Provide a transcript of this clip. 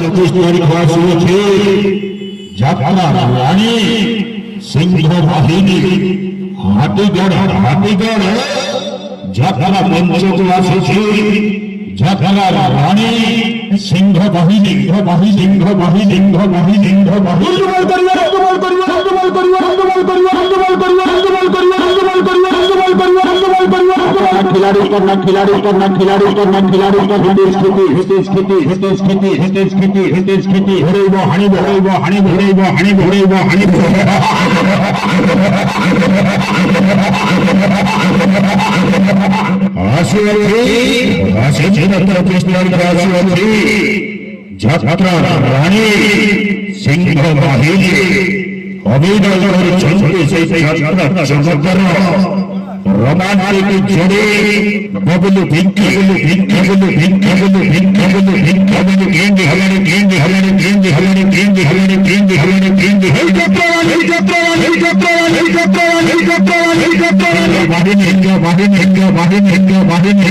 কৃষ্ণের ঘোষ উঠে যাত্রা রানী সিংহ বাহিনী হাতিগড় যাত্রা পঞ্চক আসছে যাত্রা রানী সিংহ বাহিনী खिलाड़ी करना যাত্রা রানী সিংহ বাহিনী অভিনয় করে চলছে সেই যাত্রা চমৎকার रोमांटिक जोड़े बबलू भिंकी गेंगे हमारे